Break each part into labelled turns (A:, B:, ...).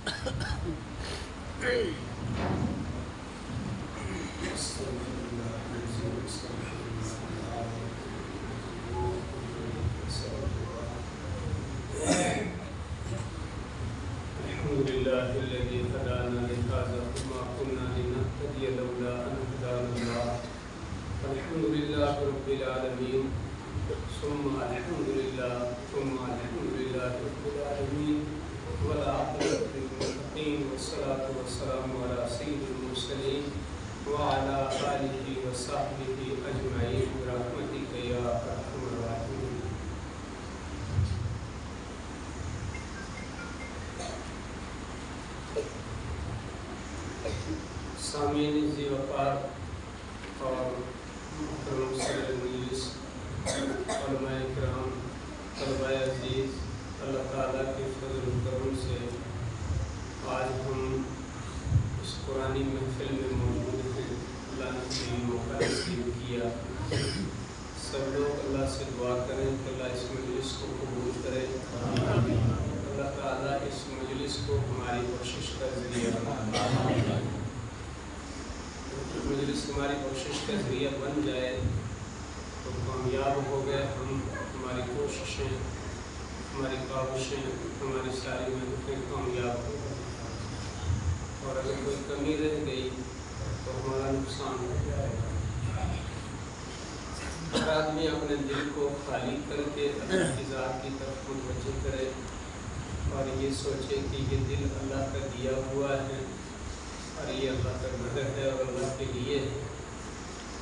A: الحمد لله الذي هدانا لهذا وما كنا لنهتدي لولا أن هدانا الله. الحمد لله رب العالمين ثم الحمد لله رب العالمين والعاقبة للمتقين والصلاة والسلام على سيد المرسلين وعلى آله وصحبه أجمعين برحمتك يا أرحم الراحمين. سامعین ذی وقار اور محترم صدر مجلس، علماء کرام، طلباء عزیز، اللہ تعالیٰ کے فضل و کرم سے آج ہم اس قرآنی محفل میں موجود ہیں. اللہ نے ہمیں موقع نصیب کیا. سب لوگ اللہ سے دعا کریں کہ اللہ اس مجلس کو قبول کرے. اللہ تعالیٰ اس مجلس کو ہماری کوشش کا ذریعہ بنا. مجلس ہماری کوشش کا ذریعہ بن جائے تو کامیاب ہو گئے ہم. ہماری کوششیں، ہماری کاوشیں، ہماری ساری محنتیں کامیاب ہو گئی. اور اگر کوئی کمی رہ گئی تو ہمارا نقصان ہو جائے گا. ہر آدمی اپنے دل کو خالی کر کے اللہ کی ذات کی طرف متوجہ کرے اور یہ سوچے کہ یہ دل اللہ کا دیا ہوا ہے اور یہ اللہ کا گھر ہے اور اللہ کے لیے ہے.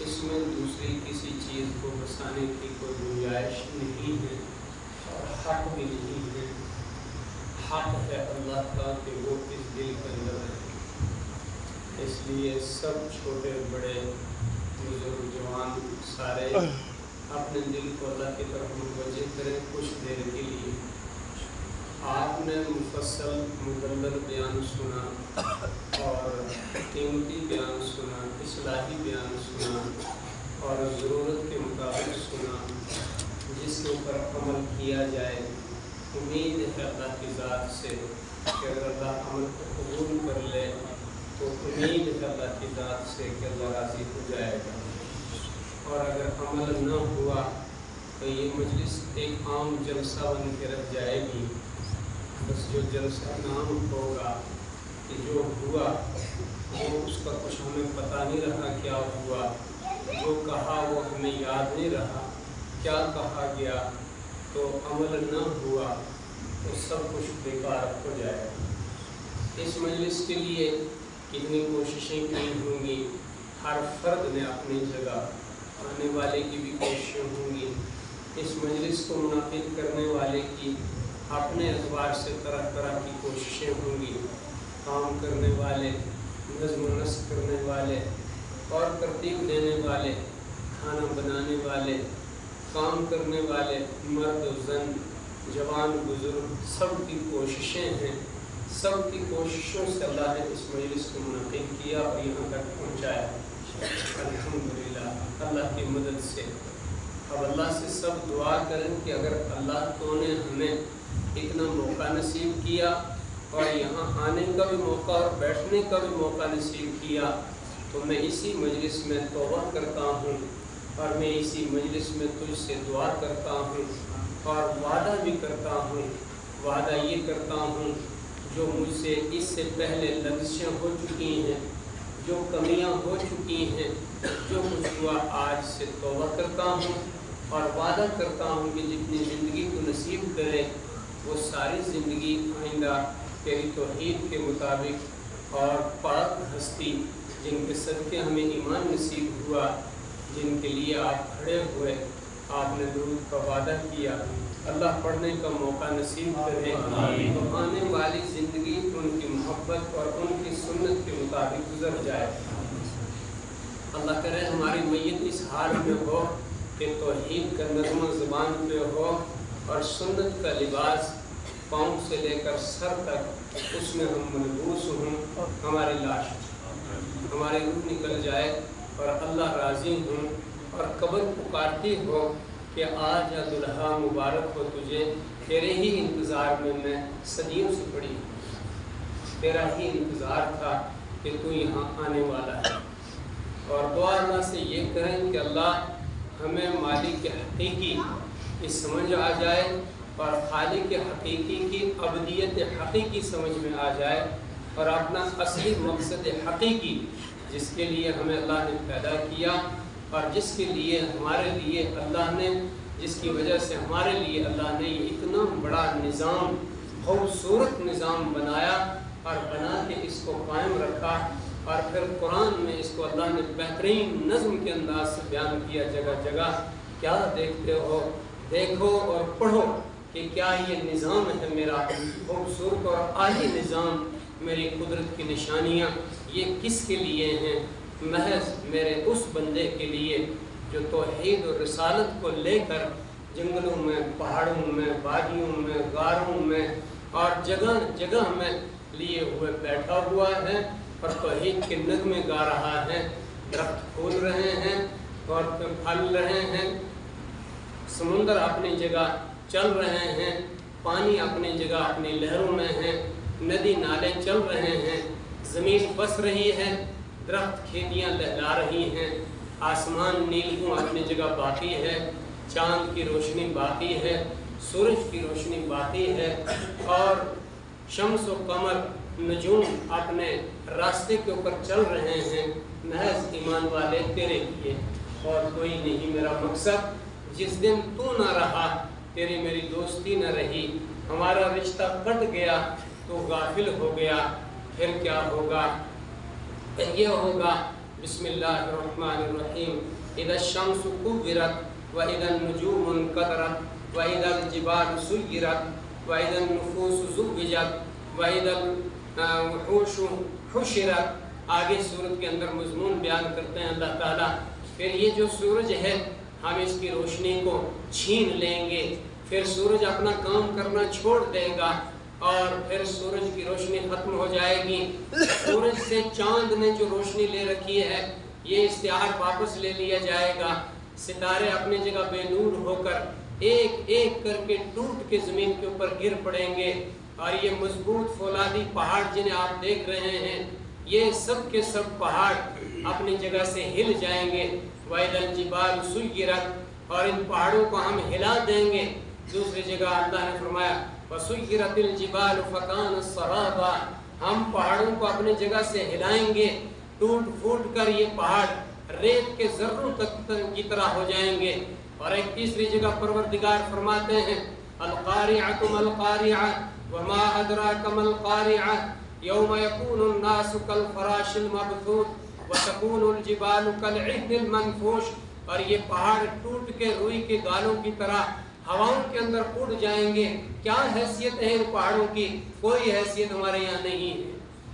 A: اس میں دوسری کسی چیز کو بسانے کی کوئی گنجائش نہیں ہے اور حق بھی نہیں ہے. حق ہے اللہ کا کہ وہ اس دل کے اندر ہے. اس لیے سب چھوٹے بڑے بزرگ جوان سارے اپنے دل کو اللہ کی طرف متوجہ کریں کچھ دیر کے لیے. آپ نے مفصل مدلل بیان سنا اور قیمتی بیان سنا، اصلاحی بیان سنا اور ضرورت کے مطابق سنا جس کے اوپر عمل کیا جائے. امید ہے اللہ کی ذات سے کہ اگر اللہ عمل کو قبول کر لے تو امید ہے اللہ کی ذات سے کہ اللہ راضی ہو جائے گا. اور اگر عمل نہ ہوا تو یہ مجلس ایک عام جلسہ بن کے رہ جائے گی. بس جو جلسہ نام ہوگا کہ جو ہوا وہ اس کا کچھ ہمیں پتہ نہیں رہا کیا ہوا. جو کہا وہ ہمیں یاد نہیں رہا کیا کہا گیا. تو عمل نہ ہوا تو سب کچھ بیکار ہو جائے گا. اس مجلس کے لیے کتنی کوششیں کی ہوں گی. ہر فرد نے اپنی جگہ، آنے والے کی بھی کوششیں ہوں گی. اس مجلس کو منعقد کرنے والے کی اپنے اعتبار سے طرح طرح کی کوششیں ہوں گی. کام کرنے والے، نظم و نسق کرنے والے اور ترتیب دینے والے، کھانا بنانے والے، کام کرنے والے، مرد و زن، جوان بزرگ، سب کی کوششیں ہیں. سب کی کوششوں سے اللہ نے اس مجلس کو منعقد کیا اور یہاں تک پہنچایا. الحمدللہ اللہ کی مدد سے. اب اللہ سے سب دعا کریں کہ اگر اللہ تو نے ہمیں اتنا موقع نصیب کیا اور یہاں آنے کا بھی موقع اور بیٹھنے کا بھی موقع نصیب کیا تو میں اسی مجلس میں توبہ کرتا ہوں اور میں اسی مجلس میں تجھ سے دعا کرتا ہوں اور وعدہ بھی کرتا ہوں. وعدہ یہ کرتا ہوں جو مجھ سے اس سے پہلے لغزشیں ہو چکی ہیں، جو کمیاں ہو چکی ہیں، جو کچھ ہوا آج سے توبہ کرتا ہوں اور وعدہ کرتا ہوں کہ جتنی زندگی کو نصیب کرے وہ ساری زندگی آئندہ تیری توحید کے مطابق اور پاک ہستی جن کے صدقے ہمیں ایمان نصیب ہوا، جن کے لیے آپ کھڑے ہوئے، آپ نے درود کا وعدہ کیا، اللہ پڑھنے کا موقع نصیب کرے تو آنے والی زندگی ان کی محبت اور ان کی سنت کے مطابق گزر جائے. اللہ کرے ہماری میت اس حال میں ہو کہ توحید کا نغمہ زبان پہ ہو اور سنت کا لباس پاؤں سے لے کر سر تک اس میں ہم ملبوس ہوں. ہماری لاش، ہماری روح نکل جائے اور اللہ راضی ہوں اور قبر پکارتی ہو کہ آج یا دلہا مبارک ہو تجھے، تیرے ہی انتظار میں صدیوں سے پڑی ہوں. تیرا ہی انتظار تھا کہ تو یہاں آنے والا ہے۔ اور دعا اللہ سے یہ کریں کہ اللہ ہمیں مالک حقیقی کی سمجھ آ جائے اور خالق حقیقی کی ابدیت حقیقی سمجھ میں آ جائے، اور اپنا اصلی مقصد حقیقی جس کے لیے ہمیں اللہ نے پیدا کیا اور جس کے لیے ہمارے لیے اللہ نے، جس کی وجہ سے ہمارے لیے اللہ نے یہ اتنا بڑا نظام، خوبصورت نظام بنایا اور بنا کے اس کو قائم رکھا، اور پھر قرآن میں اس کو اللہ نے بہترین نظم کے انداز سے بیان کیا جگہ جگہ۔ کیا دیکھتے ہو؟ دیکھو اور پڑھو کہ کیا یہ نظام ہے میرا خوبصورت اور عالی نظام، میری قدرت کی نشانیاں یہ کس کے لیے ہیں؟ محض میرے اس بندے کے لیے جو توحید اور رسالت کو لے کر جنگلوں میں، پہاڑوں میں، وادیوں میں، غاروں میں اور جگہ جگہ میں لیے ہوئے بیٹھا ہوا ہے اور توحید کے نغمے گا رہا ہے۔ درخت پھول رہے ہیں اور پھل رہے ہیں، سمندر اپنی جگہ چل رہے ہیں، پانی اپنی جگہ اپنی لہروں میں ہے، ندی نالے چل رہے ہیں، زمین بس رہی ہے، درخت کھیتیاں لہلا رہی ہیں، آسمان نیلگوں اپنی جگہ باقی ہے، چاند کی روشنی باقی ہے، سورج کی روشنی باقی ہے، اور شمس و قمر نجوم اپنے راستے کے اوپر چل رہے ہیں۔ محض ایمان والے تیرے لیے اور کوئی نہیں میرا مقصد۔ جس دن تو نہ رہا، تیری میری دوستی نہ رہی، ہمارا رشتہ کٹ گیا، تو غافل ہو گیا، پھر کیا ہوگا؟ یہ ہوگا بسم اللہ الرحمن الرحیم، اذا الشمس كورت واذا النجوم انكدرت واذا الجبال سيرت واذا النفوس زوجت واذا الوحوش حشرت۔ آگے سورت کے اندر مضمون بیان کرتے ہیں اللہ تعالیٰ، پھر یہ جو سورج ہے ہم اس کی روشنی کو چھین لیں گے، پھر سورج اپنا کام کرنا چھوڑ دے گا اور پھر سورج کی روشنی ختم ہو جائے گی۔ سورج سے چاند نے جو روشنی لے رکھی ہے یہ اشتہار واپس لے لیا جائے گا، ستارے اپنی جگہ بے نور ہو کر ایک ایک کر کے ٹوٹ کے زمین کے اوپر گر پڑیں گے، اور یہ مضبوط فولادی پہاڑ جنہیں آپ دیکھ رہے ہیں یہ سب کے سب پہاڑ اپنی جگہ سے ہل جائیں گے۔ وَإِذَا الْجِبَالُ سُيِّرَتْ، اور ان پہاڑوں کو ہم ہلا دیں گے۔ دوسری جگہ اللہ نے فرمایا وَسُيِّرَتِ الْجِبَالُ فَكَانَتْ سَرَابًا، ہم پہاڑوں کو اپنی جگہ سے ہلائیں گے، ٹوٹ پھوٹ کر یہ پہاڑ ریت کے ذروں تک کی طرح ہو جائیں گے۔ اور ایک تیسری جگہ پروردگار فرماتے ہیں القارعۃ ما القارعۃ وما ادراک ما القارعۃ یوم یکون الناس کالفراش المبثوث وتکون الجبال کالعہن المنفوش، اور یہ پہاڑ ٹوٹ کے روئی کے گالوں کی طرح ہواؤں کے اندر اڑ جائیں گے۔ کیا حیثیت ہے ان پہاڑوں کی؟ کوئی حیثیت ہمارے یہاں نہیں ہے۔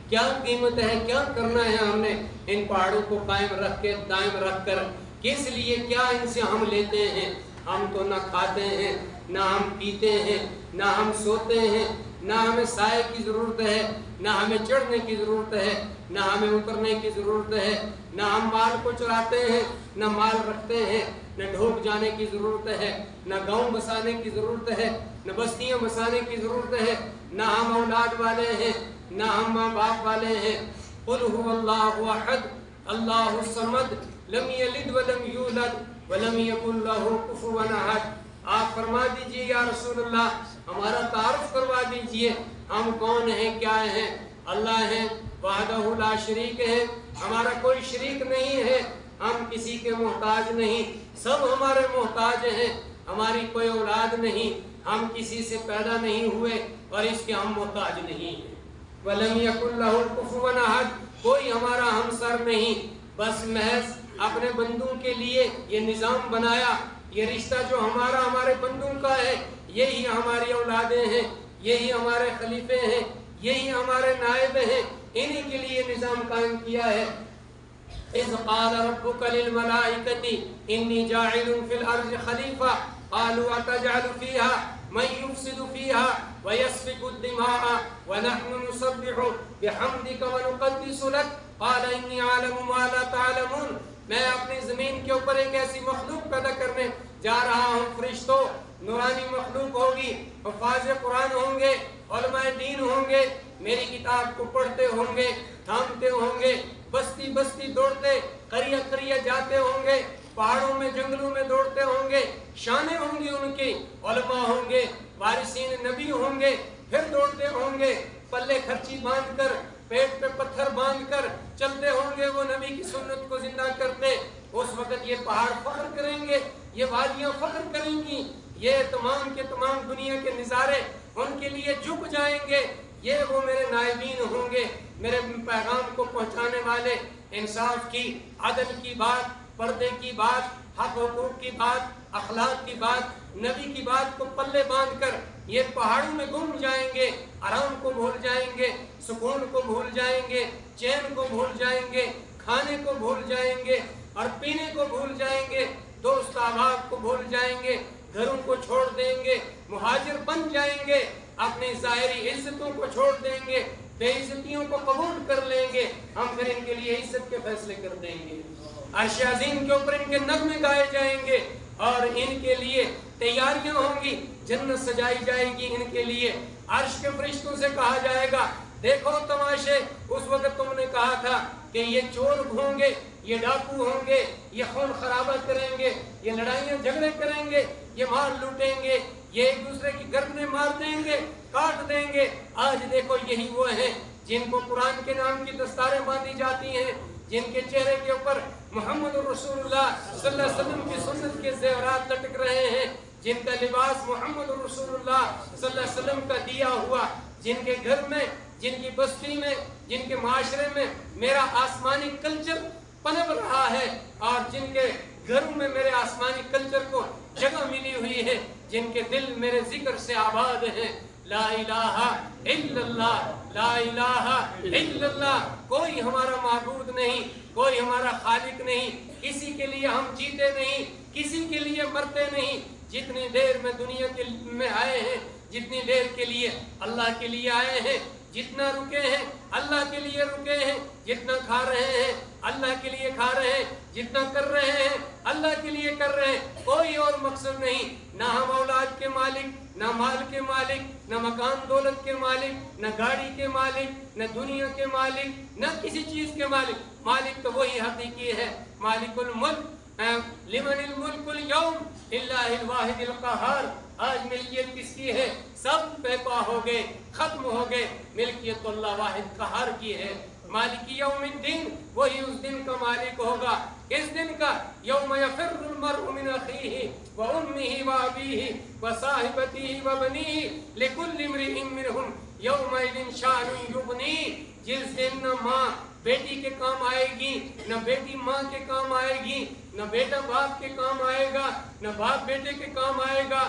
A: کیا قیمت ہے، کیا کرنا ہے ہم نے ان پہاڑوں کو قائم رکھ کے دائم رکھ کر؟ کس لیے؟ کیا ان سے ہم لیتے ہیں؟ ہم تو نہ کھاتے ہیں، نہ ہم پیتے ہیں، نہ ہم سوتے ہیں، نہ ہمیں سائے کی ضرورت ہے، نہ ہمیں چڑھنے کی ضرورت ہے، نہ ہمیں اترنے کی ضرورت ہے، نہ ہم مال کو چراتے ہیں، نہ مال رکھتے ہیں، نہ ڈھوک جانے کی ضرورت ہے، نہ گاؤں بسانے کی ضرورت ہے، نہ بستیاں بسانے کی ضرورت ہے، نہ ہم اولاد والے ہیں، نہ ہم ماں باپ والے ہیں۔ قل هو اللہ احد اللہ الصمد لم یلد ولم یولد ولم یکن له کفوا احد۔ آپ فرما دیجئے یا رسول اللہ، ہمارا تعارف کروا دیجئے، ہم کون ہیں، کیا ہیں؟ اللہ ہیں، وحدہ لا شریک ہے، ہمارا کوئی شریک نہیں ہے، ہم کسی کے محتاج نہیں، سب ہمارے محتاج ہیں، ہماری کوئی اولاد نہیں، ہم کسی سے پیدا نہیں ہوئے اور اس کے ہم محتاج نہیں ہیں۔ وَلَمْ يَكُنْ لَهُ كُفُوًا أَحَدٌ، کوئی ہمارا ہمسر نہیں، بس محض اپنے بندوں کے لیے یہ نظام بنایا، یہ رشتہ جو ہمارا ہمارے بندوں کا ہے، یہی ہماری اولادیں ہیں، یہی ہمارے خلیفے ہیں، یہی ہمارے نائب ہیں، انہی کے لیے نظام قائم کیا ہے۔ اِذْ قَالَ رَبُّكَ لِلْمَلَائِكَةِ إِنِّي جَاعِلٌ فِي الْأَرْضِ خَلِيفَةً قَالُوا أَتَجْعَلُ فِيهَا مَن يُفْسِدُ فِيهَا وَيَسْفِكُ الدِّمَاءَ وَنَحْنُ نُسَبِّحُ بِحَمْدِكَ وَنُقَدِّسُ لَكَ قَالَ إِنِّي أَعْلَمُ مَا لَا تَعْلَمُونَ، میں اپنی زمین کے اوپر ایک ایسی مخلوق پیدا کرنے جا رہا ہوں، فرشتوں، نورانی مخلوق ہوگی، حفاظ قرآن ہوں گے، علماء دین ہوں گے، میری کتاب کو پڑھتے ہوں گے، تھامتے ہوں گے، بستی بستی دوڑتے، قریہ قریہ جاتے ہوں گے، پہاڑوں میں جنگلوں میں دوڑتے ہوں گے، شانیں ہوں گی ان کی، علماء ہوں گے، وارثین نبی ہوں گے، پھر دوڑتے ہوں گے، پلے خرچی باندھ کر، پیٹ پہ پتھر باندھ کر چلتے ہوں گے، وہ نبی کی سنت کو زندہ کرتے۔ اس وقت یہ پہاڑ فخر کریں گے، یہ وادیاں فخر کریں گی، یہ تمام کے تمام دنیا کے نظارے ان کے لیے جھک جائیں گے۔ یہ وہ میرے نائبین ہوں گے، میرے پیغام کو پہنچانے والے، انصاف کی، عدل کی بات، پردے کی بات، حق حقوق کی بات، اخلاق کی بات، نبی کی بات کو پلے باندھ کر یہ پہاڑوں میں گم جائیں گے، آرام کو بھول جائیں گے، سکون کو بھول جائیں گے، چین کو بھول جائیں گے، کھانے کو بھول جائیں گے اور پینے کو بھول جائیں گے، دوست احباب کو بھول جائیں گے، گھروں کو چھوڑ دیں گے، مہاجر بن جائیں گے، اپنی ظاہری عزتوں کو چھوڑ دیں گے، بے عزتیوں کو قبول کر لیں گے، ہم پھر ان کے لیے عزت کے فیصلے کر دیں گے۔ عرش عظیم کے اوپر ان کے نغمے گائے جائیں گے اور ان کے لیے تیاریاں ہوں گی، جنت سجائی جائے گی ان کے لیے۔ عرش کے فرشتوں سے کہا جائے گا دیکھو تماشے، اس وقت تم نے کہا تھا کہ یہ چور ہوں گے، یہ ڈاکو ہوں گے، یہ خون خرابہ کریں گے، یہ لڑائیاں جھگڑے کریں گے، یہ مال لوٹیں گے، یہ ایک دوسرے کی گردنیں مار دیں گے، کاٹ دیں گے۔ آج دیکھو یہی وہ ہیں جن کو قرآن کے نام کی دستاریں باندھی جاتی ہیں، جن کے چہرے کے اوپر محمد رسول اللہ صلی اللہ علیہ وسلم کی سنت کے زیورات لٹک رہے ہیں، جن کا لباس محمد رسول اللہ صلی اللہ علیہ وسلم کا دیا ہوا، جن کے گھر میں، جن کی بستی میں، جن کے معاشرے میں میرا آسمانی کلچر پنپ رہا ہے اور جن کے گھروں میں میرے آسمانی کلچر کو جگہ ملی ہوئی ہے، جن کے دل میرے ذکر سے آباد ہیں۔ لا الہ الا اللہ، لا الہ الا اللہ، کوئی ہمارا معبود نہیں، کوئی ہمارا خالق نہیں، کسی کے لیے ہم جیتے نہیں، کسی کے لیے مرتے نہیں۔ جتنی دیر میں دنیا میں آئے ہیں، جتنی دیر کے لیے اللہ کے لیے آئے ہیں، جتنا رکے ہیں اللہ کے لیے رکے ہیں، جتنا کھا رہے ہیں اللہ کے لیے کھا رہے ہیں، جتنا کر رہے ہیں اللہ کے لیے کر رہے ہیں، کوئی اور مقصد نہیں۔ نہ ہم اولاد کے مالک، نہ مال کے مالک، نہ مکان دولت کے مالک، نہ گاڑی کے مالک، نہ دنیا کے مالک، نہ کسی چیز کے مالک۔ مالک تو وہی حقیقی ہے، مالک الملک، لمن الملک اليوم للہ الواحد القہار۔ آج ملکیت کس کی ہے؟ سب پیپا ہو گئے، ختم ہو گئے، ملکیت تو اللہ واحد قہار کی ہے۔ مالک یوم الدین، وہی اس دن کا مالک ہوگا۔ اس دن کا یوم یفر المرء من اخیہ وامہ وابیہ وصاحبتہ وبنیہ لکل امرئ منہم یومئذ شأن یغنیہ۔ جس دن نہ ماں بیٹی کے کام آئے گی، نہ بیٹی ماں کے کام آئے گی، نہ بیٹا باپ کے کام آئے گا، نہ باپ بیٹے کے کام آئے گا،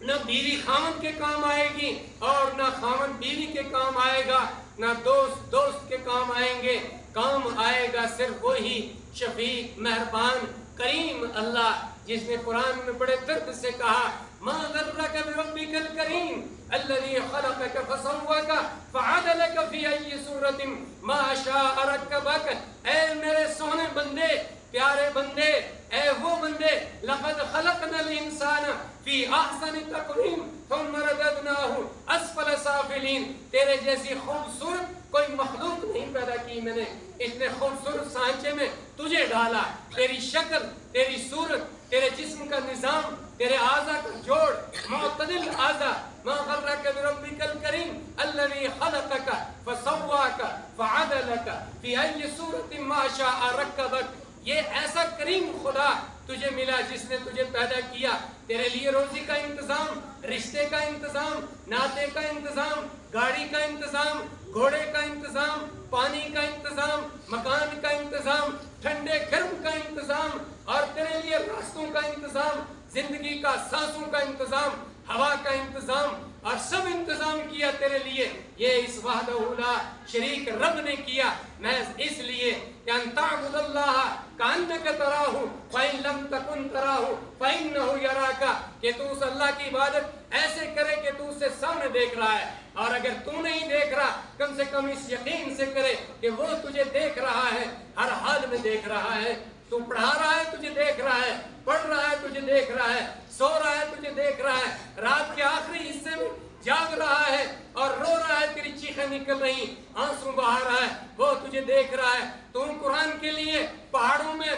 A: نہ بیوی خامد کے کام آئے گی اور نہ خامد بیوی کے کام آئے گا، نہ دوست دوست کے کام آئیں گے۔ کام آئے گا صرف وہی شفیق، مہربان، کریم اللہ، جس نے قرآن میں بڑے درد سے کہا ما غرک بربک الکریم الذی خلقک فسواک فعدلک فی ای صورت ما شاء رکبک۔ اے میرے سونے بندے، پیارے بندے، اے وہ بندے، لقد خلقنا الانسان فی احسن تقویم ثم رددناہ اسفل سافلین۔ تیرے جیسی خوبصورت کوئی مخلوق نہیں پیدا کی میں نے، اتنے خوبصورت سانچے میں تجھے ڈالا۔ تیری شکل، تیری صورت، تیرے جسم کا نظام، تیرے اعضاء کا جوڑ، معتدل اعضاء۔ ما غرک بربک الکریم الذی خلقک فسواک فعدلک فی ای صورت ما شاء رکبک۔ یہ ایسا کریم خدا تجھے ملا جس نے تجھے پیدا کیا، تیرے لیے روزی کا انتظام، رشتے کا انتظام، ناطے کا انتظام، گاڑی کا انتظام، گھوڑے کا انتظام، پانی کا انتظام، مکان کا انتظام، ٹھنڈے گرم کا انتظام، اور تیرے لیے راستوں کا انتظام، زندگی کا سانسوں کا انتظام، ہوا کا انتظام، اور سب انتظام کیا تیرے لیے۔ یہ اس وحدہ لا شریک رب نے کیا، محض اس لیے کہ ان تعبد اللہ کأنک تراہ فإن لم تکن تراہ فإنہ یراک، کہ تو اس اللہ کی عبادت ایسے کرے کہ تو اسے سامنے دیکھ رہا ہے، اور اگر تو نہیں دیکھ رہا کم سے کم اس یقین سے کرے کہ وہ تجھے دیکھ رہا ہے، ہر حال میں دیکھ رہا ہے۔ تو پڑھا رہا ہے تجھے دیکھ رہا ہے، پڑھ رہا ہے تجھے دیکھ رہا ہے، سو رہا ہے تجھے دیکھ رہا ہے، رات کے آخری حصے میں
B: جاگ رہا ہے اور رو رہا ہے، تیری چیخیں نکل رہی، آنسو بہا رہا ہے، وہ تجھے دیکھ رہا ہے۔ تم قرآن کے لیے پہاڑوں میں،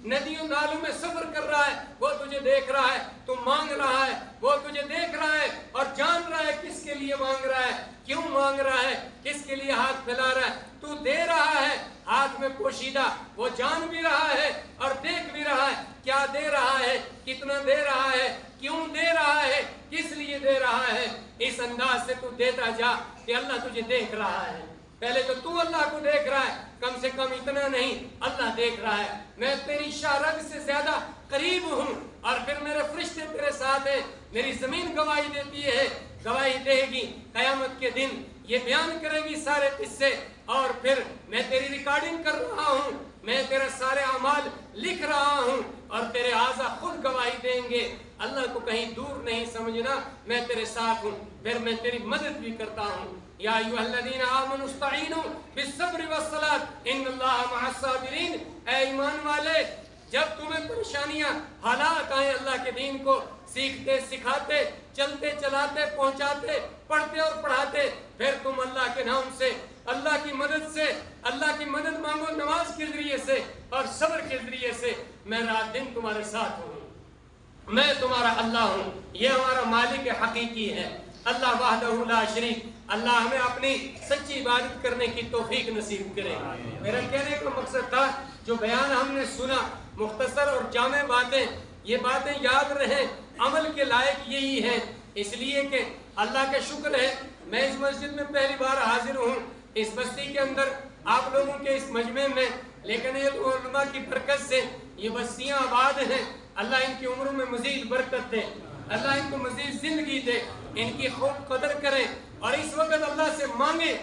B: ندیوں نالوں میں سفر کر رہا ہے، وہ تجھے دیکھ رہا ہے۔ تم مانگ رہا ہے، وہ تجھے دیکھ رہا ہے اور جان رہا ہے کس کے لیے مانگ رہا ہے، کیوں مانگ رہا ہے، کس کے لیے ہاتھ پھیلا رہا ہے۔ تو دے رہا ہے ہاتھ میں پوشیدہ، وہ جان بھی رہا ہے اور دیکھ بھی رہا ہے کیا دے رہا ہے، کتنا دے رہا ہے، کیوں دے رہا ہے، کس لیے دے رہا ہے۔ اس انداز سے تو دیتا جا کہ اللہ تجھے دیکھ رہا ہے۔ پہلے تو اللہ کو دیکھ رہا ہے، کم سے کم اتنا نہیں، اللہ دیکھ رہا ہے، میں تیری شارگ سے زیادہ قریب ہوں، اور پھر میرے فرشتے تیرے ساتھ ہیں، میری زمین گواہی دیتی ہے، گواہی دے گی قیامت کے دن، یہ بیان کرے گی سارے قصے، اور پھر میں تیری ریکارڈنگ کر رہا ہوں، میں تیرے سارے اعمال لکھ رہا ہوں، اور تیرے اعضاء خود گواہی دیں گے۔ اللہ کو کہیں دور نہیں سمجھنا، میں تیرے ساتھ ہوں، پھر میں تیری مدد بھی کرتا ہوں۔ یا ایھا الذین آمنوا استعینوا بالصبر والصلاۃ ان اللہ مع الصابرین۔ اے ایمان والے، جب تمہیں پریشانیاں، حالات آئیں اللہ کے دین کو سیکھتے سکھاتے، چلتے چلاتے، پہنچاتے، پڑھتے اور پڑھاتے، پھر تم اللہ کے نام سے، اللہ کی مدد سے، اللہ کی مدد مانگو نماز کے ذریعے سے اور صبر کے ذریعے سے۔ میں رات دن تمہارے ساتھ ہوں، میں تمہارا اللہ ہوں۔ یہ ہمارا مالک حقیقی ہے، اللہ وحدہ لا شریک۔ اللہ ہمیں اپنی سچی عبادت کرنے کی توفیق نصیب کرے۔ میرا کہنے کا مقصد تھا، جو بیان ہم نے سنا، مختصر اور جامع باتیں، یہ باتیں یاد رہیں، عمل کے لائق یہی ہیں، اس لیے کہ اللہ کا شکر ہے میں اس مسجد میں پہلی بار حاضر ہوں، اس بستی کے اندر، آپ لوگوں کے اس مجمع میں، لیکن یہ علماء کی برکت سے یہ بستیاں آباد ہیں۔ اللہ ان کی عمروں میں مزید برکت دے، اللہ ان کو مزید زندگی دے، ان کی خوب قدر کریں، اور اس وقت اللہ سے مانگیں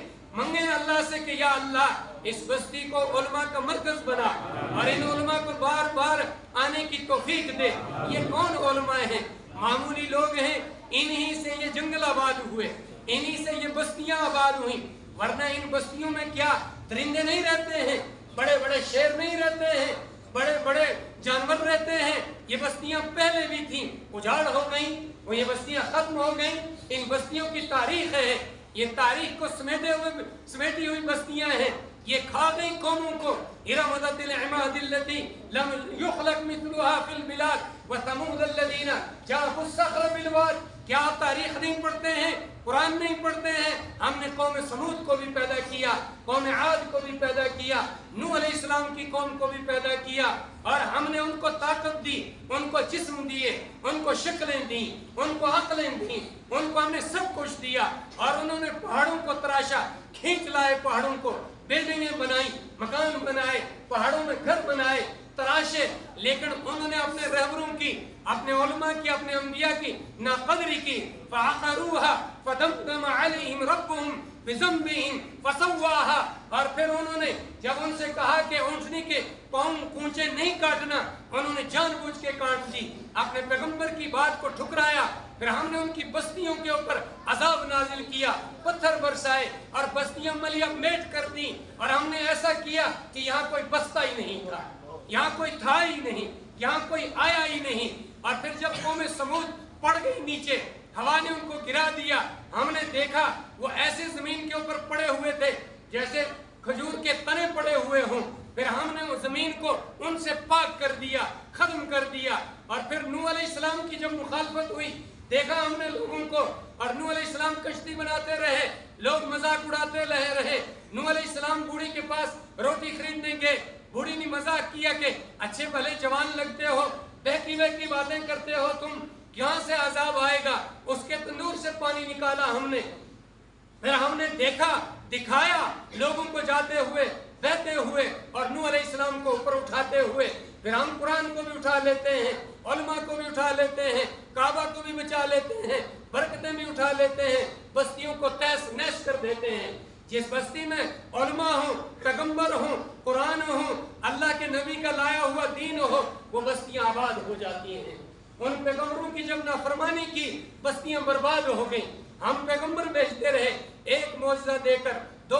B: اللہ سے کہ یا اللہ اس بستی کو علماء کا مرکز بنا، اور ان علماء کو بار بار آنے کی توفیق دے۔ یہ کون علماء ہیں؟ معمولی لوگ ہیں، انہی سے یہ جنگل آباد ہوئے، انہی سے یہ بستیاں آباد ہوئیں، ورنہ ان بستیوں میں کیا درندے نہیں رہتے ہیں، بڑے بڑے شیر نہیں رہتے ہیں، بڑے بڑے جانور رہتے ہیں۔ یہ بستیاں پہلے بھی تھیں، اجاڑ ہو گئیں، اور یہ بستیاں ختم ہو گئیں۔ ان بستیوں کی تاریخ ہے، یہ تاریخ کو سمیٹی ہوئی بستیاں ہیں، یہ کھا گئی قوموں کو۔ ارم ذات العماد التي لم يخلق مثلها في البلاد وثمود الذين جابوا الصخر بالواد۔ کیا آپ تاریخ نہیں پڑھتے ہیں، قرآن نہیں پڑھتے ہیں؟ ہم نے قوم سمود کو بھی پیدا کیا، قوم عاد کو بھی پیدا کیا، نوح علیہ السلام کی قوم کو بھی پیدا کیا، اور ہم نے ان کو طاقت دی، ان کو جسم دیے، ان کو شکلیں دی، ان کو عقلیں دی، ان کو ہم نے سب کچھ دیا، اور انہوں نے پہاڑوں کو تراشا، کھینچ لائے پہاڑوں کو، بلڈنگیں بنائی، مکان بنائے، پہاڑوں میں گھر بنائے، تراشے، لیکن انہوں نے اپنے رہبروں کی، اپنے علماء کی، اپنے انبیاء کی ناقدری کی۔ فَعَقَرُوهَا فَدَمْدَمَ عَلَيْهِمْ رَبُّهُمْ بِذَنبِهِمْ فَسَوَّاهَا۔ اور پھر انہوں نے جب ان سے کہا کہ اونٹنی کے پاؤں کونچے نہیں کاٹنا، انہوں نے جان بوجھ کے کاٹ دی، اپنے پیغمبر کی بات کو ٹھکرایا۔ پھر ہم نے ان کی بستیوں کے اوپر عذاب نازل کیا، پتھر برسائے اور بستیاں ملیا میٹ کر دی، اور ہم نے ایسا کیا کہ یہاں کوئی بستہ ہی نہیں تھا، یہاں کوئی تھا ہی نہیں، یہاں کوئی آیا ہی نہیں۔ اور پھر جب قوم سمود پڑ گئی نیچے، ہوا نے ان کو گرا دیا، ہم نے دیکھا وہ ایسے زمین کے اوپر پڑے ہوئے تھے جیسے کھجور کے تنے پڑے ہوئے ہوں۔ پھر ہم نے اس زمین کو ان سے پاک کر دیا، ختم کر دیا۔ اور پھر نوح علیہ السلام کی جب مخالفت ہوئی، دیکھا ہم نے لوگوں کو، اور نوح علیہ السلام کشتی بناتے رہے، لوگ مذاق اڑاتے رہے۔ نوح علیہ السلام بوڑھی کے پاس روٹی خریدنے گئے، بوڑھی نے مذاق کیا کہ اچھے بھلے جوان لگتے ہو، بہکی بہکی باتیں کرتے ہو تم، کہاں سے عذاب آئے گا؟ اس کے تندور سے پانی نکالا ہم نے۔ پھر ہم نے دیکھا، دکھایا لوگوں کو جاتے ہوئے، بہتے ہوئے، اور نوح علیہ السلام کو اوپر اٹھاتے ہوئے۔ پھر ہم قرآن کو بھی اٹھا لیتے ہیں، علماء کو بھی اٹھا لیتے ہیں، کعبہ کو بھی بچا لیتے ہیں، برکتیں بھی اٹھا لیتے ہیں، بستیوں کو تہس نہس کر دیتے ہیں۔ جس بستی میں علماء ہوں، پیغمبر ہوں، قرآن ہوں، اللہ کے نبی کا لایا ہوا دین ہو، وہ بستیاں آباد ہو جاتی ہیں۔ ان پیغمبروں کی جب نافرمانی کی، بستیاں برباد ہو گئیں۔ ہم پیغمبر بھیجتے رہے، ایک معجزہ دے کر 2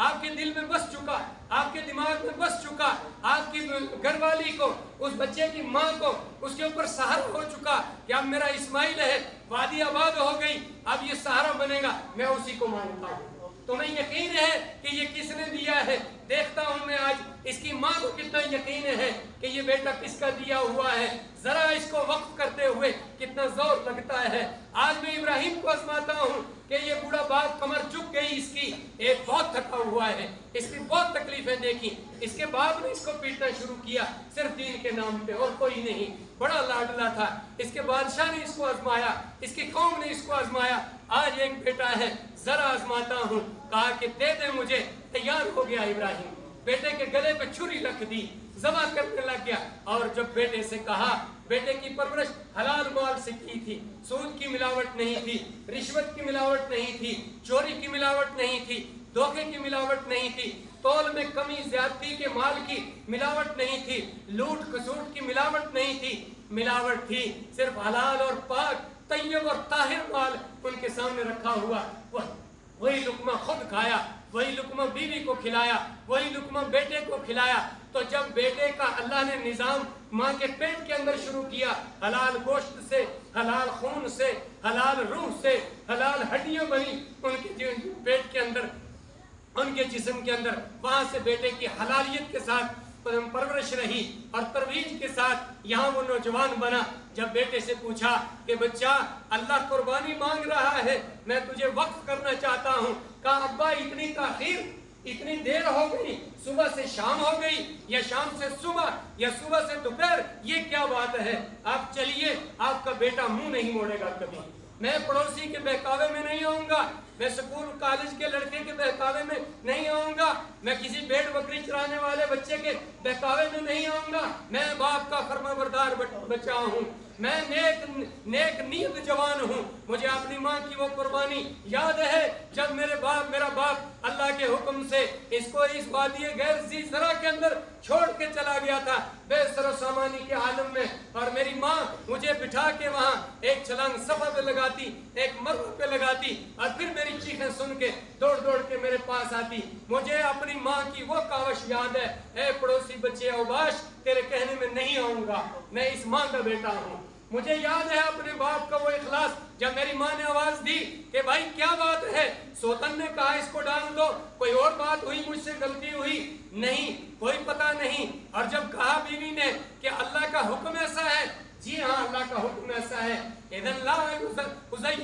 B: آپ کے دل میں بس چکا, آپ کے دماغ میں بس چکا, آپ کی گھر والی کو, اس بچے کی ماں کو اس کے اوپر سہارا ہو چکا کہ اب میرا اسماعیل ہے, وادی آباد ہو گئی, اب یہ سہارا بنے گا, میں اسی کو مانگتا ہوں. تمہیں یقین ہے کہ یہ کس نے دیا ہے؟ دیکھتا ہوں میں آج اس کی ماں کو کتنا یقین ہے کہ یہ بیٹا کس کا دیا ہوا ہے. ذرا اس کو وقف کرتے ہوئے کتنا زور لگتا ہے. آج میں ابراہیم کو آزماتا ہوں کہ یہ بوڑھا باپ کمر جھک گئی اس کی, ایک بہت تھکا ہوا ہے, اس کی بہت تکلیفیں دیکھی, اس کے باپ نے اس کو پیٹنا شروع کیا صرف دین کے نام پہ اور کوئی نہیں. بڑا لاڈلا تھا, اس کے بادشاہ نے اس کو آزمایا, اس کی قوم نے اس کو آزمایا. آج ایک بیٹا ہے, ذرا آزماتا ہوں. کہا کہ دے دے مجھے. تیار ہو گیا ابراہیم, بیٹے کے گلے پہ چھری رکھ دی, ذبح کرنے لگ گیا. اور جب بیٹے سے کہا, بیٹے کی پرورش حلال مال سے کی تھی, سود کی ملاوٹ نہیں تھی, رشوت کی ملاوٹ نہیں تھی, چوری کی ملاوٹ نہیں تھی, دھوکے کی ملاوٹ نہیں تھی, تول میں کمی زیادتی کے مال کی ملاوٹ نہیں تھی, لوٹ کسوٹ کی ملاوٹ نہیں تھی. ملاوٹ تھی صرف حلال اور پاک, طیب اور طاہر مال ان کے سامنے رکھا ہوا. وہی لقمہ خود کھایا, وہی لقمہ بیوی کو کھلایا, وہی لقمہ بیٹے کو کھلایا. تو جب بیٹے کا اللہ نے نظام ماں کے پیٹ کے اندر شروع کیا, حلال گوشت سے, حلال خون سے, حلال روح سے, حلال ہڈیاں بنی ان کے پیٹ کے اندر, ان کے جسم کے اندر. وہاں سے بیٹے کی حلالیت کے ساتھ پرورش رہی اور ترویج کے ساتھ یہاں وہ نوجوان بنا. جب بیٹے سے پوچھا کہ بچہ اللہ قربانی مانگ رہا ہے, میں تجھے وقف کرنا چاہتا ہوں. کہا ابا اتنی تاخیر, اتنی دیر ہو گئی, صبح سے شام ہو گئی یا شام سے صبح یا صبح سے دوپہر, یہ کیا بات ہے؟ آپ چلیے, آپ کا بیٹا منہ نہیں موڑے گا کبھی. میں پڑوسی کے بہکاوے میں نہیں آؤں گا, میں سکول کالج کے لڑکے کے بہکاوے میں نہیں آؤں گا, میں کسی بھیڑ بکری چرانے والے بچے کے بہکاوے میں نہیں آؤں گا. میں باپ کا فرما بردار بچہ ہوں, میں نیک نیت جوان ہوں. مجھے اپنی ماں کی وہ قربانی یاد ہے جب میرا باپ اللہ کے حکم سے اس کو اس وادی غیر ذی زرع کے اندر چھوڑ کے چلا گیا تھا بے سر و سامانی کے عالم میں, اور میری ماں مجھے بٹھا کے وہاں ایک چھلانگ صفا پہ لگاتی, ایک مروہ پہ لگاتی, اور پھر میری چیخیں سن کے دوڑ دوڑ کے میرے پاس آتی. مجھے اپنی ماں کی وہ کاوش یاد ہے, اے پڑوسی بچے اوباش, تیرے کہنے میں نہیں آؤں گا, میں اس ماں کا بیٹا ہوں. مجھے یاد ہے اپنے باپ کا وہ اخلاص جب میری ماں نے آواز دی کہ بھائی کیا بات ہے, سوتن نے کہا اس کو ڈال دو, کوئی اور بات ہوئی, مجھ سے غلطی ہوئی نہیں, کوئی پتہ نہیں. اور جب کہا بیوی نے کہ اللہ کا حکم ایسا ہے, جی ہاں اللہ کا حکم ایسا ہے, اذن لا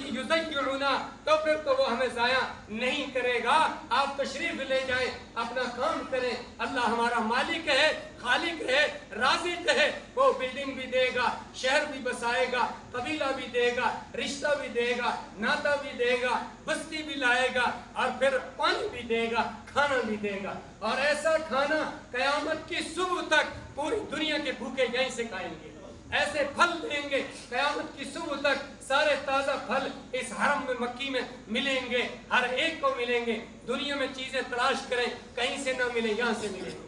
B: یضیعنا, تو پھر تو وہ ہمیں ضائع نہیں کرے گا. آپ تشریف لے جائیں, اپنا کام کریں, اللہ ہمارا مالک ہے, خالق ہے, رازق ہے. وہ بلڈنگ بھی دے گا, شہر بھی بسائے گا, قبیلہ بھی دے گا, رشتہ بھی دے گا, ناتا بھی دے گا, بستی بھی لائے گا, اور پھر پانی بھی دے گا, کھانا بھی دے گا. اور ایسا کھانا قیامت کی صبح تک پوری دنیا کے بھوکے یہیں سے کھائیں گے. ایسے پھل دیں گے قیامت کی صبح تک, سارے تازہ پھل اس حرم میں مکی میں ملیں گے, ہر ایک کو ملیں گے. دنیا میں چیزیں تلاش کریں, کہیں سے نہ ملیں, یہاں سے ملیں گے.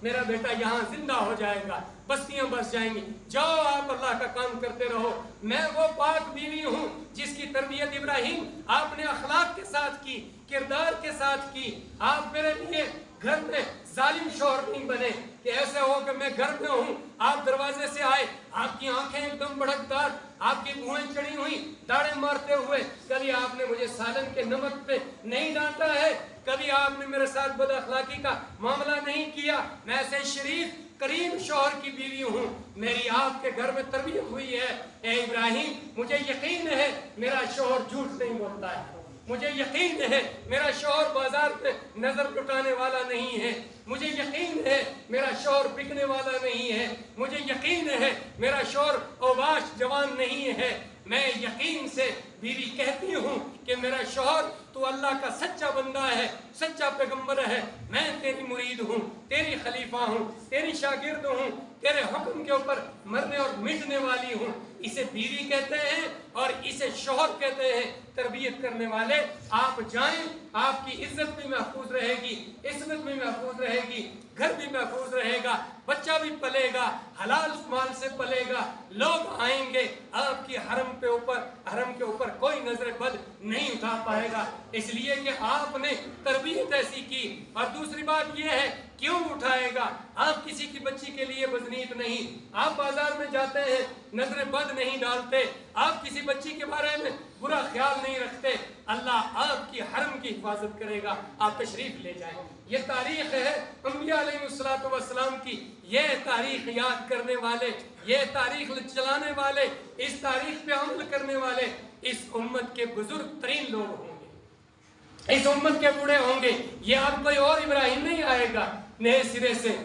B: میرا بیٹا یہاں زندہ ہو جائے گا, بستیاں بس جائیں گی. جاؤ آپ اللہ کا کام کرتے رہو. میں وہ پاک بیوی ہوں جس کی تربیت ابراہیم آپ نے اخلاق کے ساتھ کی, کردار کے ساتھ کی. آپ میرے لیے گھر میں ظالم شوہر نہیں بنے کہ ایسے ہو کہ میں گھر میں ہوں, آپ دروازے سے آئے, آپ کی آنکھیں ایک دم بھڑکدار, آپ کی بھویں چڑھی ہوئی, داڑیں مارتے ہوئے. کبھی آپ نے مجھے سالن کے نمک پہ نہیں ڈانٹا ہے, کبھی آپ نے میرے ساتھ بد اخلاقی کا معاملہ نہیں کیا. میں ایسے شریف کریم شوہر کی بیوی ہوں, میری آپ کے گھر میں تربیت ہوئی ہے. اے ابراہیم, مجھے یقین ہے میرا شوہر جھوٹ نہیں بولتا ہے, مجھے یقین ہے میرا شوہر بازار پہ نظر لٹانے والا نہیں ہے, مجھے یقین ہے میرا شوہر بکنے والا نہیں ہے, مجھے یقین ہے میرا شوہر اوباش جوان نہیں ہے. میں یقین سے بیوی کہتی ہوں کہ میرا شوہر تو اللہ کا سچا بندہ ہے, سچا پیغمبر ہے, میں تیری مرید ہوں, تیری خلیفہ ہوں, تیری شاگرد ہوں, تیرے حکم کے اوپر مرنے اور مٹنے والی ہوں. اسے بیوی کہتے ہیں اور اسے شوہر کہتے ہیں, تربیت کرنے والے. آپ جائیں, آپ کی عزت بھی محفوظ رہے گی, عصمت بھی محفوظ رہے گی, گھر بھی محفوظ رہے گا, بچہ بھی پلے گا, حلال مال سے پلے گا. لوگ آئیں گے آپ کی حرم کے اوپر پر کوئی نظر بد نہیں اٹھا پائے گا، اس لیے کہ آپ نے تربیت ایسی کی۔ اور دوسری بات یہ ہے کیوں اٹھائے گا؟ آپ کسی کی بچی کے لیے بدنیت نہیں، آپ بازار میں جاتے ہیں نظر بد نہیں ڈالتے، آپ کسی بچی کے بارے میں برا خیال نہیں رکھتے، اللہ آپ کی حرم کی حفاظت کرے گا، آپ تشریف لے جائیں۔ یہ تاریخ ہے انبیاء علیہ السلام کی، یہ تاریخ یاد کرنے والے، یہ تاریخ چلانے والے، اس تاریخ پہ عمل کرنے والے اس امت کے بزرگ ترین لوگ ہوں گے، اس امت کے بوڑھے ہوں گے۔ یہ اب کوئی اور ابراہیم نہیں آئے گا نئے سرے سے،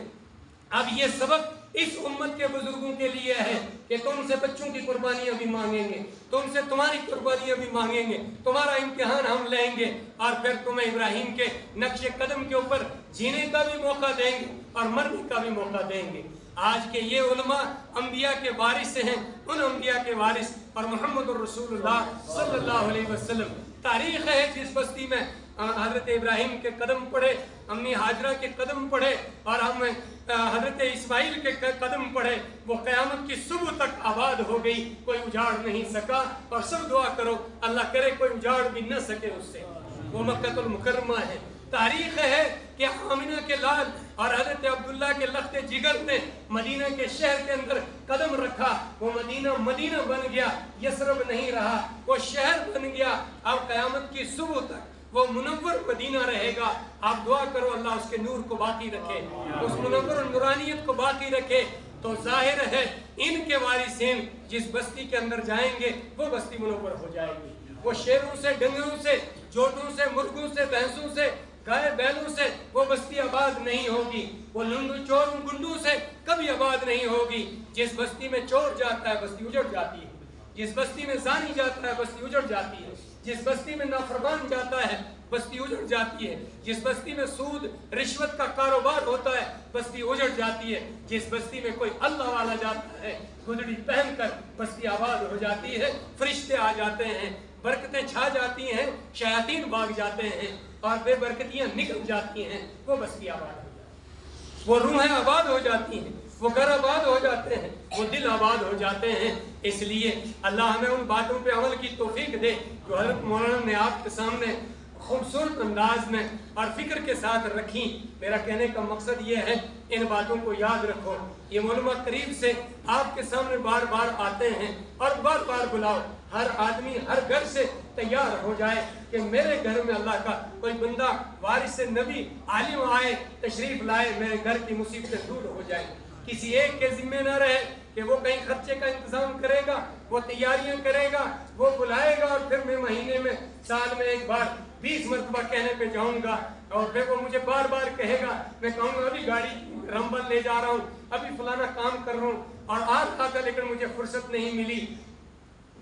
B: اب یہ سبق اس امت کے بزرگوں کے لیے ہے کہ تم سے بچوں کی قربانیاں بھی مانگیں گے، تم سے تمہاری قربانیاں بھی مانگیں گے، تمہارا امتحان ہم لیں گے، اور پھر تمہیں ابراہیم کے نقش قدم کے اوپر جینے کا بھی موقع دیں گے اور مرنے کا بھی موقع دیں گے۔ آج کے یہ علماء انبیاء کے وارث ہیں، ان انبیاء کے وارث، اور محمد الرسول اللہ صلی اللہ علیہ وسلم۔ تاریخ ہے جس بستی میں حضرت ابراہیم کے قدم پڑے، امی حاجرہ کے قدم پڑے، اور ہم حضرت اسماعیل کے قدم پڑے، وہ قیامت کی صبح تک آباد ہو گئی، کوئی اجاڑ نہیں سکا۔ اور سب دعا کرو اللہ کرے کوئی اجاڑ بھی نہ سکے اس سے، وہ مکہ المکرمہ ہے۔ تاریخ ہے کہ آمنہ کے لال اور حضرت عبداللہ کے لخت جگر نے مدینہ کے شہر کے اندر قدم رکھا، وہ مدینہ بن گیا، یثرب نہیں رہا، وہ شہر بن گیا۔ اب قیامت کی صبح تک وہ منور مدینہ رہے گا۔ آپ دعا کرو اللہ اس کے نور کو باقی رکھے، اس منور نورانیت کو باقی رکھے۔ تو ظاہر ہے ان کے وارثین جس بستی کے اندر جائیں گے وہ بستی منور ہو جائے گی، وہ شیروں سے، ڈنگروں سے، جوٹوں سے، مرغوں سے، بھینسوں سے، گائے بیلوں سے وہ بستی آباد نہیں ہوگی، وہ لنڈو چور گنڈوں سے کبھی آباد نہیں ہوگی۔ جس بستی میں چور جاتا ہے بستی اجڑ جاتی ہے، جس بستی میں زانی جاتا ہے بستی اجڑ جاتی ہے، جس بستی میں نافرمان جاتا ہے بستی اجڑ جاتی ہے، جس بستی میں سود رشوت کا کاروبار ہوتا ہے بستی اجڑ جاتی ہے، جس بستی میں کوئی اللہ والا جاتا ہے گدڑی پہن کر بستی آباد ہو جاتی ہے، فرشتے آ جاتے ہیں، برکتیں چھا جاتی ہیں، شیاطین بھاگ جاتے ہیں اور بے برکتیاں نکل جاتی ہیں، وہ بستی آباد ہو جاتی ہے، وہ روحیں آباد ہو جاتی ہیں، وہ گھر آباد ہو جاتے ہیں، وہ دل آباد ہو جاتے ہیں۔ اس لیے اللہ ہمیں ان باتوں پہ عمل کی توفیق دے جو حضرت مولانا نے آپ کے سامنے خوبصورت انداز میں اور فکر کے ساتھ رکھی۔ میرا کہنے کا مقصد یہ ہے ان باتوں کو یاد رکھو، یہ علماء قریب سے آپ کے سامنے بار بار آتے ہیں اور بار بار بلاؤ، ہر آدمی ہر گھر سے تیار ہو جائے کہ میرے گھر میں اللہ کا کوئی بندہ وارث نبی عالم آئے، تشریف لائے، میرے گھر کی مصیبتیں دور ہو جائیں۔ کسی ایک کے ذمہ نہ رہے کہ وہ کہیں خرچے کا انتظام کرے گا، وہ تیاریاں کرے گا، وہ بلائے گا اور پھر میں مہینے میں سال میں ایک بار 20 مرتبہ کہنے پہ جاؤں گا، اور پھر وہ مجھے بار بار کہے گا، میں کہوں گا ابھی گاڑی رمبل لے جا رہا ہوں، ابھی فلانا کام کر رہا ہوں، اور آج آتا لیکن مجھے فرصت نہیں ملی۔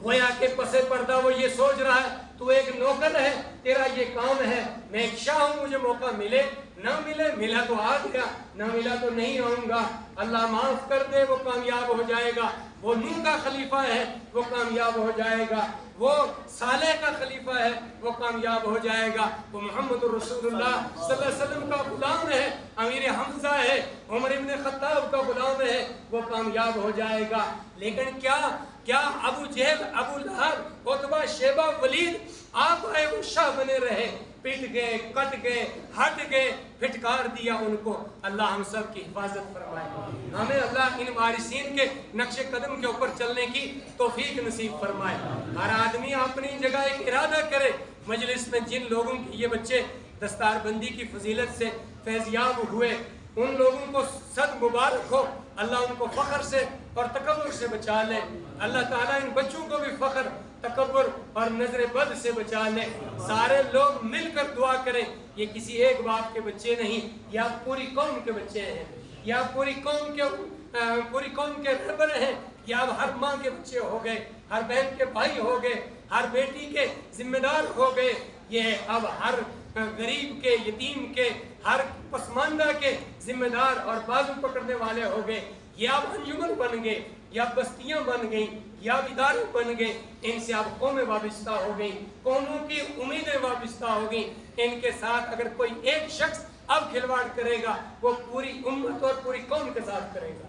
B: گویا کہ پس پردہ وہ یہ سوچ رہا ہے تو ایک نوکر ہے، تیرا یہ کام ہے، میں ایک شاہ ہوں، مجھے موقع ملے نہ ملے، ملا تو آ گیا، نہ ملا تو نہیں آؤں گا۔ اللہ معاف کر دے وہ کامیاب ہو جائے گا، وہ نوح کا خلیفہ ہے وہ کامیاب ہو جائے گا، وہ صالح کا خلیفہ ہے وہ کامیاب ہو جائے گا، وہ محمد الرسول اللہ صلی اللہ علیہ وسلم کا غلام ہے، امیر حمزہ ہے، عمر ابن خطاب کا غلام ہے، وہ کامیاب ہو جائے گا۔ لیکن کیا ابو جہل، ابو لہب، عتبہ، شیبہ، ولید آپ آئے وہ شاہ بنے رہے، پٹ گئے، کٹ گئے، ہٹ گئے، پھٹکار دیا ان کو۔ اللہ ہم سب کی حفاظت فرمائے، ہمیں اللہ ان وارثین کے نقش قدم کے اوپر چلنے کی توفیق نصیب فرمائے۔ ہر آدمی اپنی جگہ ایک ارادہ کرے، مجلس میں جن لوگوں کے یہ بچے دستار بندی کی فضیلت سے فیضیاب ہوئے ان لوگوں کو صد مبارک ہو، اللہ ان کو فخر سے اور تکبر سے بچا لے، اللہ تعالیٰ ان بچوں کو بھی فخر، تکبر اور نظر بد سے بچا لے۔ سارے لوگ مل کر دعا کریں، یہ کسی ایک باپ کے بچے نہیں، یا پوری قوم کے بچے ہیں، یا پوری قوم کے رہبر ہیں، یا اب ہر ماں کے بچے ہو گئے، ہر بہن کے بھائی ہو گئے، ہر بیٹی کے ذمہ دار ہو گئے، یہ اب ہر غریب کے، یتیم کے، ہر پسماندہ کے ذمہ دار اور بازو پکڑنے والے ہو گئے، یہ اب انجمن بن گئے، یا بستیاں بن گئیں، یا ادارے بن گئے، ان سے اب قومیں وابستہ ہو گئیں، قوموں کی امیدیں وابستہ ہو گئیں۔ ان کے ساتھ اگر کوئی ایک شخص اب کھلواڑ کرے گا وہ پوری امت اور پوری قوم کے ساتھ کرے گا۔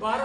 B: 12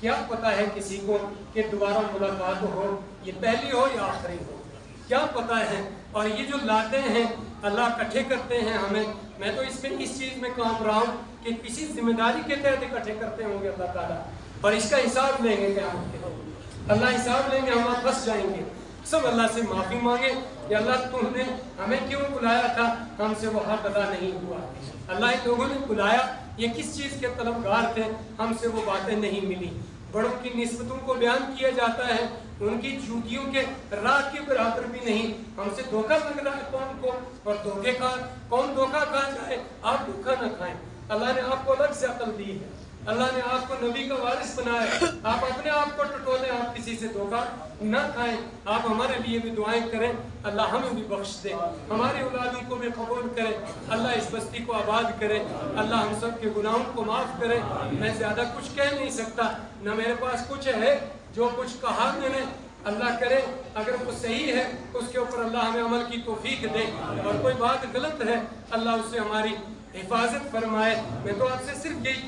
B: کیا پتا ہے کسی کو کہ دوبارہ ملاقات ہو، یہ پہلی ہو یا آخری ہو، کیا پتا ہے۔ اور یہ جو لاتے ہیں اللہ اکٹھے کرتے ہیں ہمیں، میں تو اس چیز میں کام رہا ہوں کہ کسی ذمہ داری کے تحت اکٹھے کرتے ہوں گے اللہ تعالیٰ، اور اس کا حساب لیں گے قیامت کے دن، اللہ حساب لیں گے، ہم پھنس جائیں گے۔ سب اللہ سے معافی مانگے کہ اللہ تم نے ہمیں کیوں بلایا تھا، ہم سے وہ حق ادا نہیں ہوا، اللہ ان لوگوں نے بلایا یہ کس چیز کے طلبگار تھے، ہم سے وہ باتیں نہیں ملی۔ بڑوں کی نسبتوں کو بیان کیا جاتا ہے، ان کی جوتیوں کے راہ کے برابر بھی نہیں، ہم سے دھوکہ لگ رہا ہے قوم کو، اور دھوکے کا کون دھوکہ کھا جائے، آپ دھوکہ نہ کھائیں۔ اللہ نے آپ کو الگ سے عقل دی ہے، اللہ نے آپ کو نبی کا وارث بنایا ہے، آپ اپنے آپ کو ٹٹولیں، آپ کسی سے دھوکہ نہ کھائیں۔ آپ ہمارے لیے بھی دعائیں کریں، اللہ ہمیں بھی بخش دے، ہماری اولادوں کو بھی قبول کرے، اللہ اس بستی کو آباد کرے، اللہ ہم سب کے گناہوں کو معاف کرے۔ میں زیادہ کچھ کہہ نہیں سکتا، نہ میرے پاس کچھ ہے، جو کچھ کہا میں نے اللہ کرے اگر وہ صحیح ہے اس کے اوپر اللہ ہمیں عمل کی توفیق دے، اور کوئی بات غلط ہے اللہ اس سے ہماری حفاظت فرمائے۔ میں تو آپ سے صرف یہی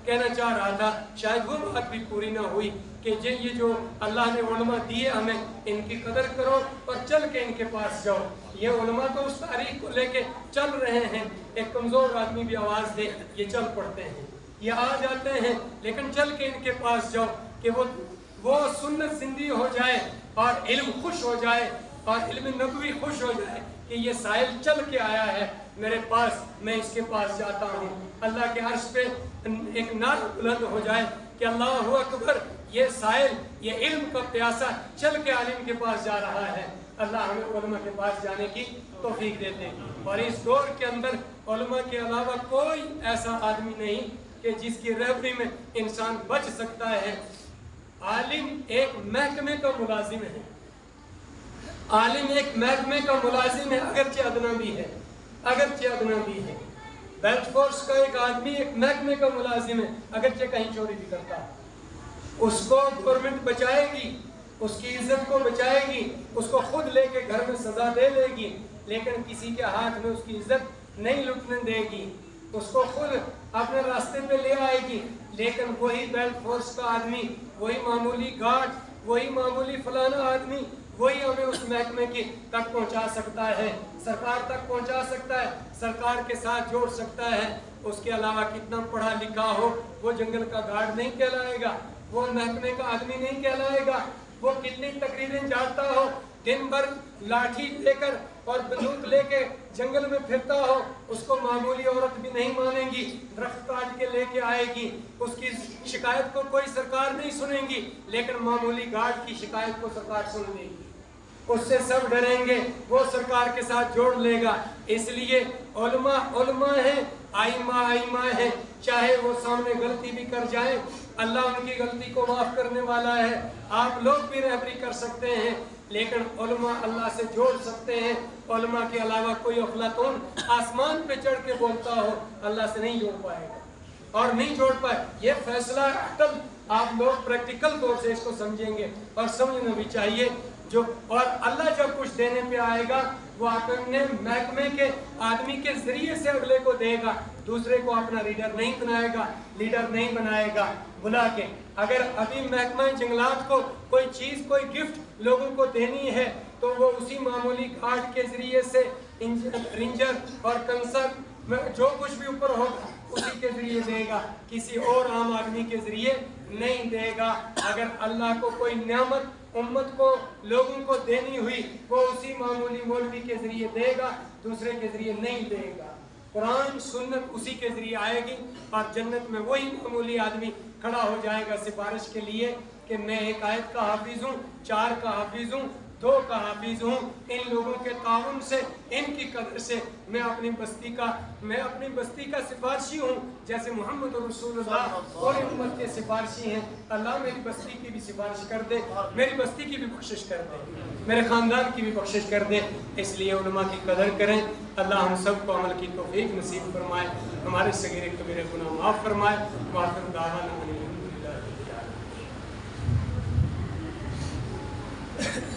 B: کہنا چاہ رہا تھا، شاید وہ بات بھی پوری نہ ہوئی کہ یہ جو اللہ نے علماء دیے ہمیں، ان کی قدر کرو اور چل کے ان کے پاس جاؤ۔ یہ علماء تو اس تاریخ کو لے کے چل رہے ہیں، ایک کمزور آدمی بھی آواز دے یہ چل پڑتے ہیں، یہ آ جاتے ہیں، لیکن چل کے ان کے پاس جاؤ کہ وہ سنت زندگی ہو جائے اور علم خوش ہو جائے اور علم نبوی خوش ہو جائے کہ یہ سائل چل کے آیا ہے میرے پاس، میں اس کے پاس جاتا ہوں۔ اللہ کے عرش پہ ایک نعرہ بلند ہو جائے کہ اللہ اکبر، یہ سائل، یہ علم کا پیاسا چل کے عالم کے پاس جا رہا ہے۔ اللہ ہمیں علماء کے پاس جانے کی توفیق دیتے ہیں، اور اس دور کے اندر علماء کے علاوہ کوئی ایسا آدمی نہیں کہ جس کی رہبری میں انسان بچ سکتا ہے۔ عالم ایک محکمے کا ملازم ہے، عالم ایک محکمے کا ملازم ہے، اگرچہ ادنا بھی ہے، اگرچہ ادنا بھی ہے۔ بیلٹ فورس کا ایک آدمی ایک محکمے کا ملازم ہے، اگرچہ کہیں چوری بھی کرتا ہے، اس کو گورنمنٹ بچائے گی، اس کی عزت کو بچائے گی، اس کو خود لے کے گھر میں سزا دے لے گی، لیکن کسی کے ہاتھ میں اس کی عزت نہیں لٹنے دے گی، اس کو خود اپنے راستے پہ لے آئے گی۔ لیکن وہی بیلٹ فورس کا آدمی، وہی معمولی گارڈ، وہی معمولی فلانا آدمی، وہی ہمیں اس محکمے کی تک پہنچا سکتا ہے، سرکار تک پہنچا سکتا ہے، سرکار کے ساتھ جوڑ سکتا ہے۔ اس کے علاوہ کتنا پڑھا لکھا ہو، وہ جنگل کا گارڈ نہیں کہلائے گا، وہ محکمے کا آدمی نہیں کہلائے گا، وہ کتنی تقریریں جاتا ہو، دن بھر لاٹھی لے کر اور بندوق لے کے جنگل میں پھرتا ہو، اس کو معمولی عورت بھی نہیں مانیں گی، درخت کاٹ کے لے کے آئے گی، اس کی شکایت کو کوئی سرکار نہیں سنیں گی، لیکن معمولی گارڈ کی شکایت کو سرکار سن لے گی، اس سے سب ڈریں گے، وہ سرکار کے ساتھ جوڑ لے گا۔ اس لیے علماء ہیں، آئمہ ہیں، چاہے وہ سامنے غلطی بھی کر جائیں، اللہ ان کی غلطی کو معاف کرنے والا ہے۔ آپ لوگ بھی رہبری کر سکتے ہیں، لیکن علماء اللہ سے جوڑ سکتے ہیں۔ علماء کے علاوہ کوئی افلاطون آسمان پہ چڑھ کے بولتا ہو، اللہ سے نہیں جوڑ پائے گا اور نہیں جوڑ پائے۔ یہ فیصلہ عقل آپ لوگ پریکٹیکل طور سے اس کو سمجھیں گے، اور سمجھنا بھی چاہیے۔ اور اللہ جب کچھ دینے پہ آئے گا، وہ اپنے محکمے کے آدمی کے ذریعے سے اگلے کو دے گا، دوسرے کو اپنا لیڈر نہیں بنائے گا بلا کے۔ اگر ابھی محکمہ جنگلات کو کوئی چیز، کوئی گفٹ لوگوں کو دینی ہے، تو وہ اسی معمولی گارڈ کے ذریعے سے، رینجر اور کنسر جو کچھ بھی اوپر ہوگا اسی کے ذریعے دے گا، کسی اور عام آدمی کے ذریعے نہیں دے گا۔ اگر اللہ کو کوئی نعمت امت کو، لوگوں کو دینی ہوئی، وہ اسی معمولی مولوی کے ذریعے دے گا، دوسرے کے ذریعے نہیں دے گا۔ قرآن سنت اسی کے ذریعے آئے گی، اور جنت میں وہی معمولی آدمی کھڑا ہو جائے گا سفارش کے لیے کہ میں ایک آیت کا حافظ ہوں، 4 کا حافظ ہوں، 2 کا حافظ ہوں۔ ان لوگوں کے تعاون سے، ان کی قدر سے میں اپنی بستی کا سفارشی ہوں، جیسے محمد رسول اللہ پوری امت کے سفارشی ہیں۔ اللہ میری بستی کی بھی سفارش کر دے، میری بستی کی بھی بخشش کر دے، میرے خاندان کی بھی بخشش کر دے۔ اس لیے علماء کی قدر کریں۔ اللہ ہم سب کو عمل کی توفیق نصیب فرمائے، ہمارے صغیر کبیرہ گناہ معاف فرمائے۔ وآخر دعوانا